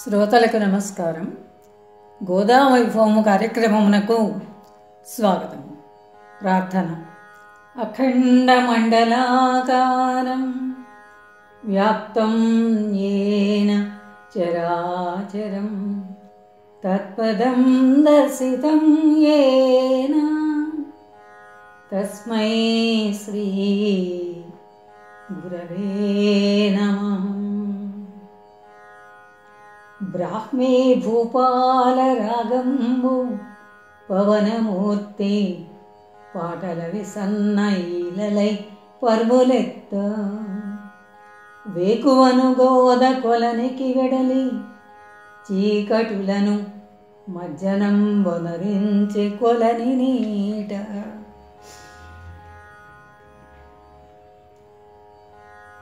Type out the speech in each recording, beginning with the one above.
శ్రోతలకు నమస్కారం. గోదా వైభవము కార్యక్రమమునకు స్వాగతం. ప్రార్థన. అఖండ మండలాకారం వ్యాప్తం యేన చరాచరం తత్పదం దర్శితం యేన తస్మై శ్రీ గురవే నమః. బ్రాహ్మీ భూపాల రాగంబు పవనమూర్తి పాటల విసన్నైలలై పర్వులెత్త వేకువను గోద కొలనికి వెడలి చీకటులను మజ్జనం బొనరించి కొలని నీట.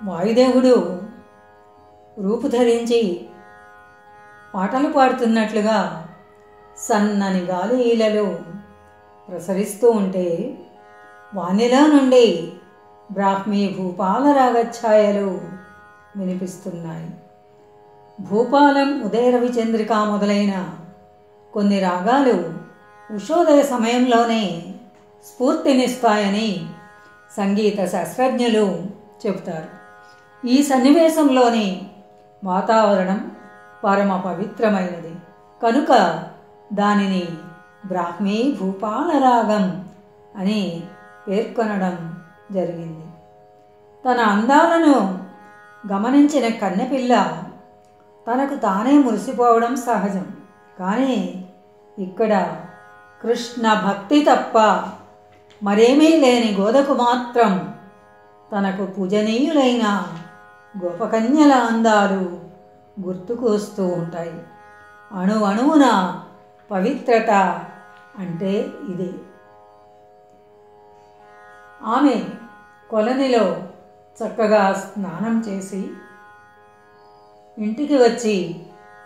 వాయుదేవుడు రూపుధరించి పాటలు పాడుతున్నట్లుగా సన్నని గాలిలలో ప్రసరిస్తూ ఉంటే వానిలా నుండి బ్రాహ్మీ భూపాల రాగఛాయలు వినిపిస్తున్నాయి. భూపాలం, ఉదయరవి చంద్రిక మొదలైన కొన్ని రాగాలు ఉషోదయ సమయంలోనే స్ఫూర్తినిస్తాయని సంగీత శాస్త్రజ్ఞులు చెబుతారు. ఈ సన్నివేశంలోని వాతావరణం పరమ పవిత్రమైనది కనుక దానిని బ్రాహ్మీ భూపాల రాగం అని పేర్కొనడం జరిగింది. తన అందాలను గమనించిన కన్నెపిల్ల తనకు తానే మురిసిపోవడం సహజం. కానీ ఇక్కడ కృష్ణ భక్తి తప్ప మరేమీ లేని గోదకు మాత్రం తనకు పూజనీయులైన గోపకన్యల అందాలు గుర్తుకు వస్తూ ఉంటాయి. అణువణువున పవిత్రత అంటే ఇదే. ఆమె కొలనిలో చక్కగా స్నానం చేసి ఇంటికి వచ్చి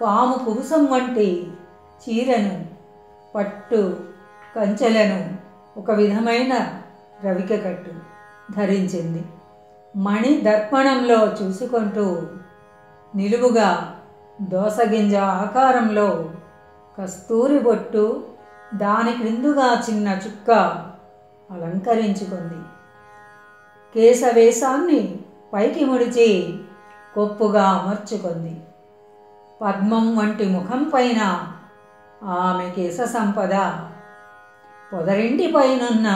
పాము కుబుసం వంటి చీరను, పట్టు కంచెలను, ఒక విధమైన రవిక కట్టు ధరించింది. మణి దర్పణంలో చూసుకుంటూ నిలువుగా దోసగింజ ఆకారంలో కస్తూరి బొట్టు, దాని క్రిందుగా చిన్న చుక్క అలంకరించుకుంది. కేశవేశాన్ని పైకి ముడిచి కొప్పుగా అమర్చుకుంది. పద్మం వంటి ముఖం పైన ఆమె కేశ సంపద పొదరింటి పైనున్న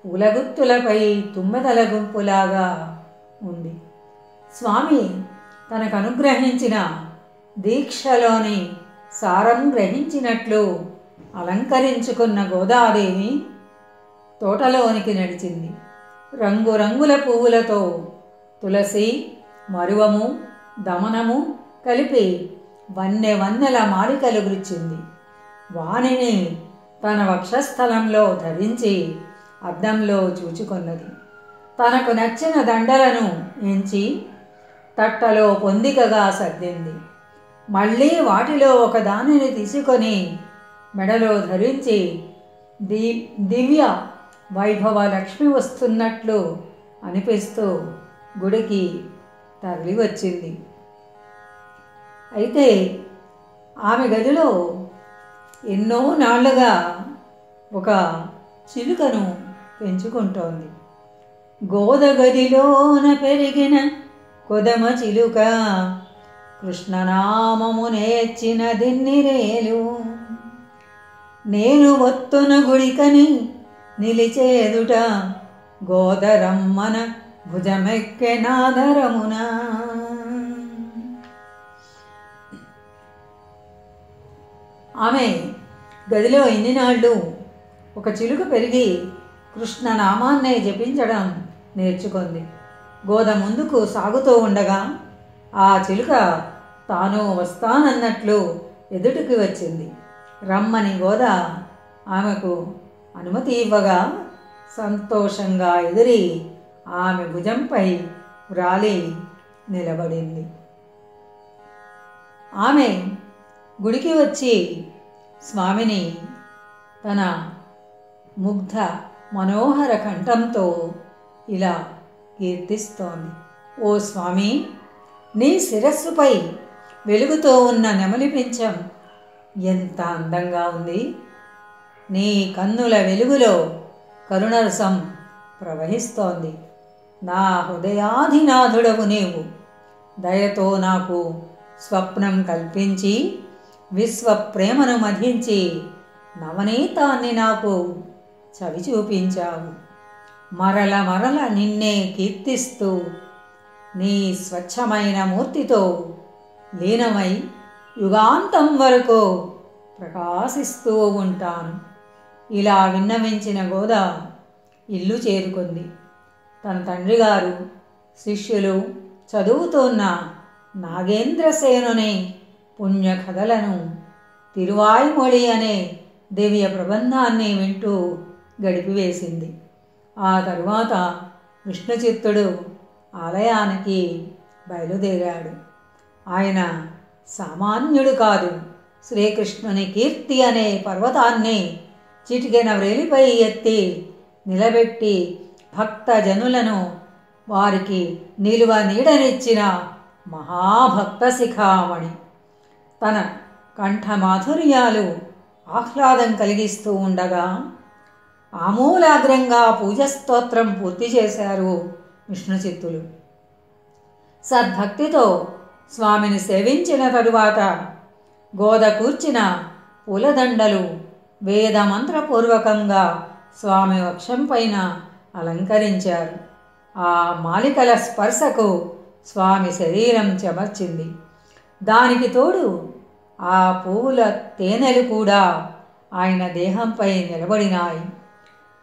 పూలగుత్తులపై తుమ్మెదల గుంపులాగా ఉంది. స్వామి తనకు అనుగ్రహించిన దీక్షలోని సారం గ్రహించినట్లు అలంకరించుకున్న గోదాదేవి తోటలోనికి నడిచింది. రంగురంగుల పువ్వులతో తులసి, మరువము, దమనము కలిపి వన్నెల మాలికలు గుచ్చింది. వానిని తన వక్షస్థలంలో ధరించి అద్దంలో చూచుకొన్నది. తనకు నచ్చిన దండలను ఎంచి తట్టలో పొందికగా సర్దింది. మళ్ళీ వాటిలో ఒక దానిని తీసుకొని మెడలో ధరించి దివ్య వైభవ లక్ష్మి వస్తున్నట్లు అనిపిస్తూ గుడికి తరలి వచ్చింది. అయితే ఆమె గదిలో ఎన్నో నాళ్లుగా ఒక చిలుకను పెంచుకుంటోంది. గోద గదిలోన పెరిగిన కొదమ చిలుక కృష్ణనామము నేర్చిన దిన్నిరేలు, నేను ఒత్తున గుడికని నిలిచేదుట గోదరమ్మన భుజమెక్కెనాదరమున. ఆమె గదిలో ఎన్ని నాళ్ళు ఒక చిలుక పెరిగి కృష్ణనామాన్నే జపించడం నేర్చుకుంది. గోద ముందుకు సాగుతూ ఉండగా ఆ చిలుక తాను వస్తానన్నట్లు ఎదుటికి వచ్చింది. రమ్మని గోద ఆమెకు అనుమతి ఇవ్వగా సంతోషంగా ఎదిరి ఆమె భుజంపై వ్రాలి నిలబడింది. ఆమె గుడికి వచ్చి స్వామిని తన ముగ్ధ మనోహర కంఠంతో ఇలా కీర్తిస్తోంది. ఓ స్వామి, నీ శిరస్సుపై వెలుగుతో ఉన్న నెమలి పింఛం ఎంత అందంగా ఉంది. నీ కన్నుల వెలుగులో కరుణరసం ప్రవహిస్తోంది. నా హృదయాధినాథుడవు నీవు. దయతో నాకు స్వప్నం కల్పించి విశ్వ ప్రేమను మధించి నవనీతాన్ని నాకు చవి చూపించావు. మరల మరల నిన్నే కీర్తిస్తూ నీ స్వచ్ఛమైన మూర్తితో లీనమై యుగాంతం వరకు ప్రకాశిస్తూ ఉంటాను. ఇలా విన్నవించిన గోద ఇల్లు చేరుకుంది. తన తండ్రి గారు శిష్యులు చదువుతున్న నాగేంద్రసేనుని పుణ్యకథలను, తిరువాయ్మొళి అనే దివ్య ప్రబంధాన్ని వింటూ గడిపివేసింది. ఆ తరువాత విష్ణుచిత్తుడు ఆలయానికి బయలుదేరాడు. ఆయన సామాన్యుడు కాదు. శ్రీకృష్ణుని కీర్తి అనే పర్వతాన్ని చిటికెన వ్రేలిపై ఎత్తి నిలబెట్టి భక్తజనులను వారికి నిలువ నీడనిచ్చిన మహాభక్త శిఖామణి. తన కంఠమాధుర్యాలు ఆహ్లాదం కలిగిస్తూ ఉండగా ఆమూలాగ్రంగా పూజస్తోత్రం పూర్తి చేశారు విష్ణుచిత్తులు. సద్భక్తితో స్వామిని సేవించిన తరువాత గోద కూర్చిన పూలదండలు వేదమంత్రపూర్వకంగా స్వామి వక్షం పైన అలంకరించారు. ఆ మాలికల స్పర్శకు స్వామి శరీరం చెమర్చింది. దానికి తోడు ఆ పువ్వుల తేనెలు కూడా ఆయన దేహంపై నిలబడినాయి.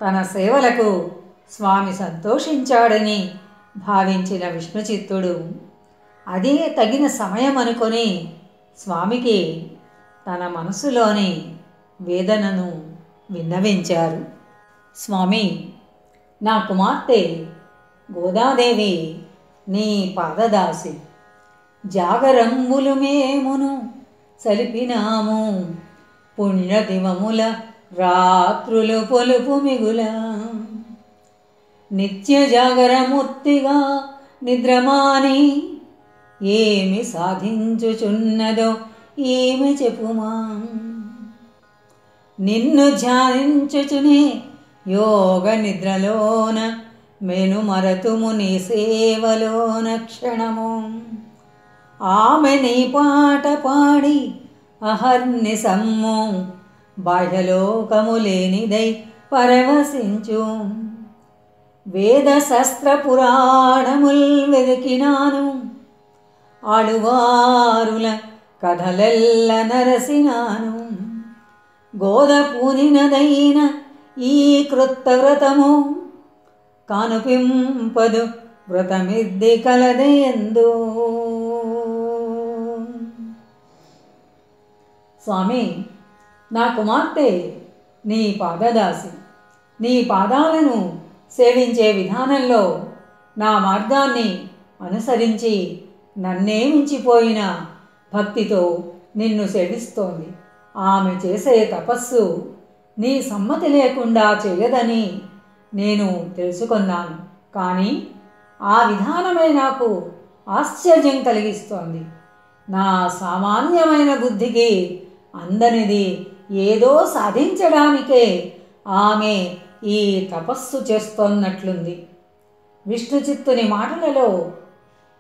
తన సేవలకు స్వామి సంతోషించాడని భావించిన విష్ణుచిత్తుడు అదే తగిన సమయం అనుకొని స్వామికి తన మనసులోని వేదనను విన్నవించారు. స్వామి, నా కుమార్తె గోదాదేవి నీ పాదదాసి. జాగరంబులు మేమును సలిపినాము, పుణ్యదివముల రాత్రులు పొలుపు మిగుల. నిత్య జాగరమూర్తిగా నిద్రమాని ఏమి సాధించుచున్నదో ఏమి చెప్పుమా. నిన్ను ధ్యానించుచునే యోగ నిద్రలోన మెను మరతుము నీ సేవలోన క్షణము. ఆమె నీ పాట పాడి అహర్నిశమ్ము బాహ్యలోకము లేనిదై పరవశించు. వేద శస్త్ర పురాణముల్ వెదికినాను, ఆడువారుల కథలెల్ల నరసినాను. గోద పూనినదైన ఈ కృత్త వ్రతము కానుపింపదు వ్రతమిద్ది కలదయందు. స్వామి, నా కుమార్తె నీ పాదదాసి. నీ పాదాలను సేవించే విధానంలో నా మార్గాన్ని అనుసరించి నన్నే మించిపోయిన భక్తితో నిన్ను సేవిస్తోంది. ఆమె చేసే తపస్సు నీ సమ్మతి లేకుండా చేయదని నేను తెలుసుకున్నాను. కానీ ఆ విధానమే నాకు ఆశ్చర్యం కలిగిస్తోంది. నా సామాన్యమైన బుద్ధికి అందనిది ఏదో సాధించడానికే ఆమె ఈ తపస్సు చేస్తోన్నట్లుంది. విష్ణుచిత్తుని మాటలలో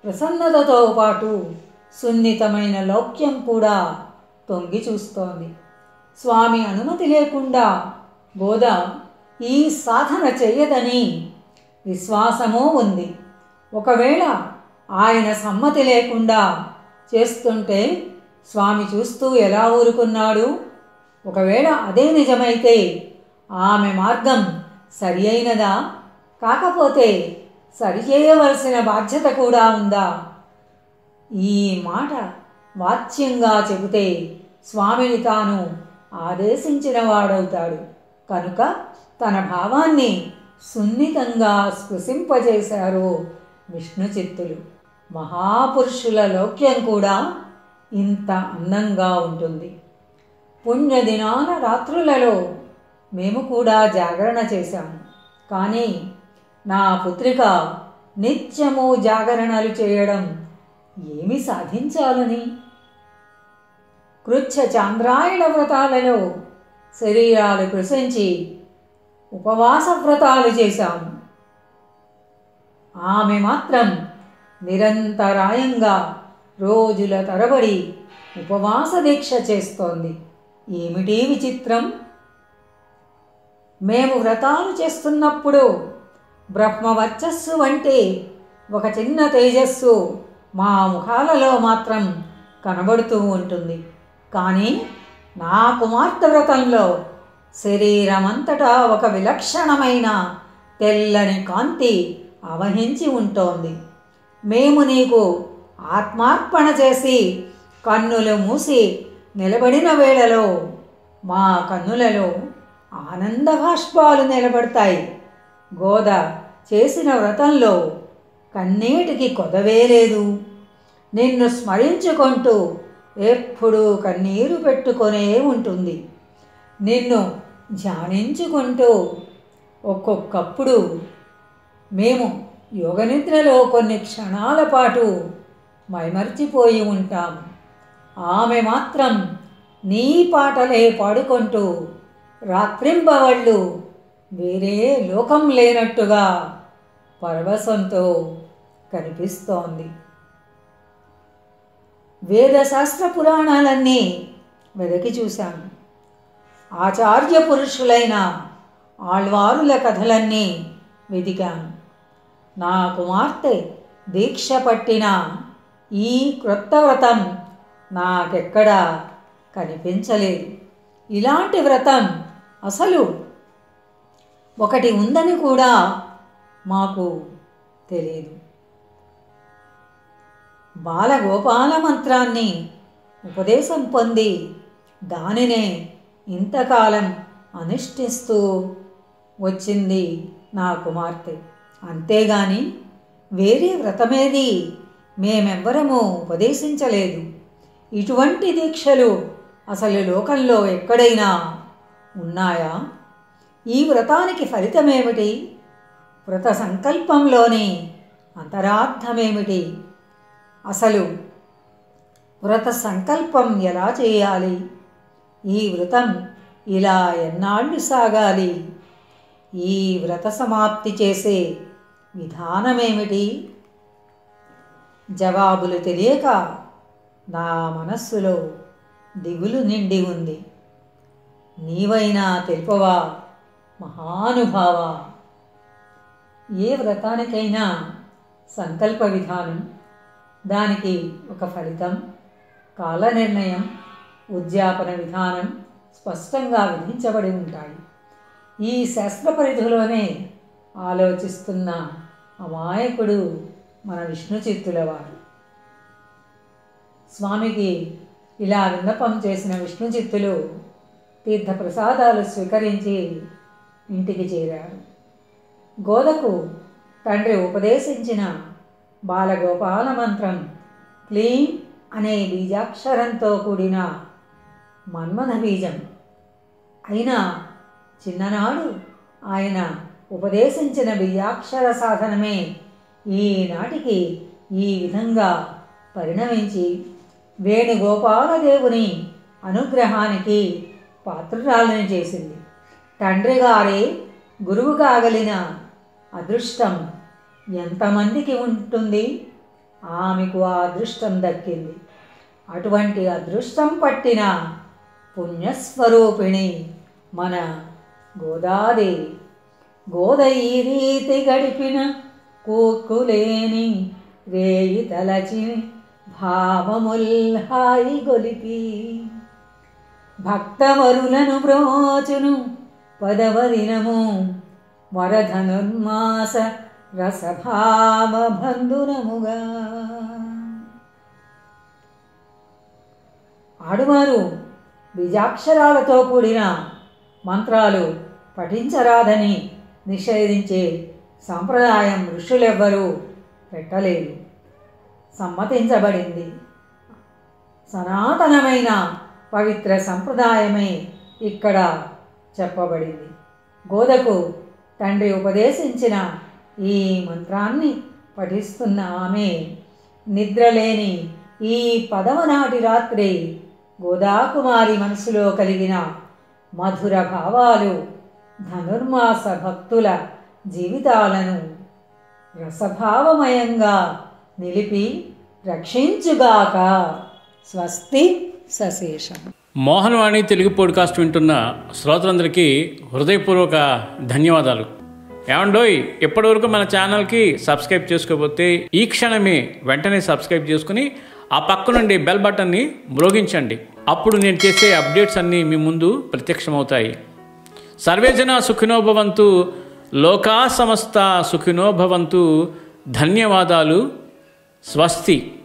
ప్రసన్నతతో పాటు సున్నితమైన లౌక్యం కూడా తొంగి చూస్తోంది. స్వామి అనుమతి లేకుండా గోద ఈ సాధన చెయ్యదని విశ్వాసమూ ఉంది. ఒకవేళ ఆయన సమ్మతి లేకుండా చేస్తుంటే స్వామి చూస్తూ ఎలా ఊరుకున్నాడు? ఒకవేళ అదే నిజమైతే ఆమె మార్గం సరి అయినదా? కాకపోతే సరిచేయవలసిన బాధ్యత కూడా ఉందా? ఈ మాట వాచ్యంగా చెబితే స్వామిని తాను ఆదేశించిన వాడవుతాడు. కనుక తన భావాన్ని సున్నితంగా స్పృశింపజేశారు విష్ణుచిత్తులు. మహాపురుషుల లౌక్యం కూడా ఇంత అందంగా ఉంటుంది. పుణ్యదినాల రాత్రులలో మేము కూడా జాగరణ చేశాము. కానీ నా పుత్రిక నిత్యము జాగరణలు చేయడం ఏమి సాధించాలని కృచ్ఛ చాంద్రాయణ వ్రతాలలో శరీరాలు కృశించి ఉపవాస వ్రతాలు చేశాము. ఆమె మాత్రం నిరంతరాయంగా రోజుల తరబడి ఉపవాస దీక్ష చేస్తోంది. ఏమిటి విచిత్రం? మేము వ్రతాలు చేస్తున్నప్పుడు బ్రహ్మవర్చస్సు వంటి ఒక చిన్న తేజస్సు మా ముఖాలలో మాత్రం కనబడుతూ ఉంటుంది. కానీ నా కుమార్తె వ్రతంలో శరీరమంతటా ఒక విలక్షణమైన తెల్లని కాంతి అవహించి ఉంటోంది. మేము నీకు ఆత్మార్పణ చేసి కన్నులు మూసి నిలబడిన వేళలో మా కన్నులలో ఆనంద బాష్పాలు నిలబడతాయి. గోద చేసిన వ్రతంలో కన్నీటికి కొదవే లేదు. నిన్ను స్మరించుకుంటూ ఎప్పుడూ కన్నీరు పెట్టుకొనే ఉంటుంది. నిన్ను ధ్యానించుకుంటూ ఒక్కొక్కప్పుడు మేము యోగనిద్రలో కొన్ని క్షణాల పాటు మైమర్చిపోయి ఉంటాం. ఆమె మాత్రం నీ పాటలే పాడుకుంటూ రాత్రింబవళ్ళు వేరే లోకం లేనట్టుగా పరవశంతో కనిపిస్తోంది. వేదశాస్త్ర పురాణాలన్నీ వెదకి చూశాను. ఆచార్య పురుషులైన ఆళ్వారుల కథలన్నీ వెతికాను. నా కుమార్తె దీక్ష పట్టిన ఈ క్రొత్త వ్రతం నాకెక్కడా కనిపించలేదు. ఇలాంటి వ్రతం అసలు ఒకటి ఉందని కూడా మాకు తెలియదు. బాలగోపాల మంత్రాన్ని ఉపదేశం పొంది దానినే ఇంతకాలం అనుష్ఠిస్తూ వచ్చింది నా కుమార్తె. అంతేగాని వేరే వ్రతమేది మేమెవ్వరము ఉపదేశించలేదు. ఇటువంటి దీక్షలు అసలు లోకంలో ఎక్కడైనా ఉన్నాయా? ఈ వ్రతానికి ఫలితమేమిటి? వ్రత సంకల్పంలోని అంతరార్థమేమిటి? అసలు వ్రత సంకల్పం ఎలా చేయాలి? ఈ వ్రతం ఇలా ఎన్నాళ్ళు సాగాలి? ఈ వ్రత సమాప్తి చేసే విధానమేమిటి? జవాబులు తెలియక నా మనస్సులో దిగులు నిండి ఉంది. నీవైనా తెలుపవా మహానుభావా? ఏ వ్రతానికైనా సంకల్ప విధానం, దానికి ఒక ఫలితం, కాల నిర్ణయం, ఉద్యాపన విధానం స్పష్టంగా విధించబడి ఉంటాయి. ఈ శాస్త్ర పరిధిలోనే ఆలోచిస్తున్న అమాయకుడు మన విష్ణు చిత్తుల వారు. స్వామికి ఇలా విన్నపం చేసిన విష్ణు చిత్తులు తీర్థప్రసాదాలు స్వీకరించి ఇంటికి చేరారు. గోదకు తండ్రి ఉపదేశించిన బాలగోపాల మంత్రం క్లీం అనే బీజాక్షరంతో కూడిన మన్మథ బీజం అయినా చిన్ననాడు ఆయన ఉపదేశించిన బీజాక్షర సాధనమే ఈనాటికి ఈ విధంగా పరిణమించి వేణుగోపాలదేవుని అనుగ్రహానికి పాత్రురాలని చేసింది. తండ్రి గారే గురువు కాగలిగిన అదృష్టం ఎంతమందికి ఉంటుంది? ఆమెకు ఆ అదృష్టం దక్కింది. అటువంటి అదృష్టం పట్టిన పుణ్యస్వరూపిణి మన గోదాదేవి. గోద ఈ రీతి గడిపిన కూక్కులేని రేయి తలచి భావముల్ హాయి గొలిపి భక్తవరులను బ్రోచును పదవదినము వరధనుర్మాస రసభావ బంధునముగా. ఆడువారు బీజాక్షరాలతో కూడిన మంత్రాలు పఠించరాదని నిషేధించే సాంప్రదాయం ఋషులెవ్వరూ పెట్టలేదు, సమ్మతించబడింది. సనాతనమైన పవిత్ర సంప్రదాయమే ఇక్కడ చెప్పబడింది. గోదకు తండ్రి ఉపదేశించిన ఈ మంత్రాన్ని పఠిస్తున్న ఆమె నిద్రలేని ఈ 10వ నాటి రాత్రి గోదాకుమారి మనసులో కలిగిన మధుర భావాలు ధనుర్మాస భక్తుల జీవితాలను రసభావమయంగా నిలిపి రక్షించుగాక. స్వస్తి సశేషం. మోహనవాణి తెలుగు పాడ్కాస్ట్ వింటున్న శ్రోతలందరికీ హృదయపూర్వక ధన్యవాదాలు. ఏమండోయ్, ఇప్పటివరకు మన ఛానల్కి సబ్స్క్రైబ్ చేసుకోకపోతే ఈ క్షణమే వెంటనే సబ్స్క్రైబ్ చేసుకుని ఆ పక్క నుండి బెల్ బటన్ని మ్రోగించండి. అప్పుడు నేను చేసే అప్డేట్స్ అన్నీ మీ ముందు ప్రత్యక్షమవుతాయి. సర్వే జనా సుఖినో భవంతు, లోకా సమస్త సుఖినో భవంతు. ధన్యవాదాలు. స్వస్తి.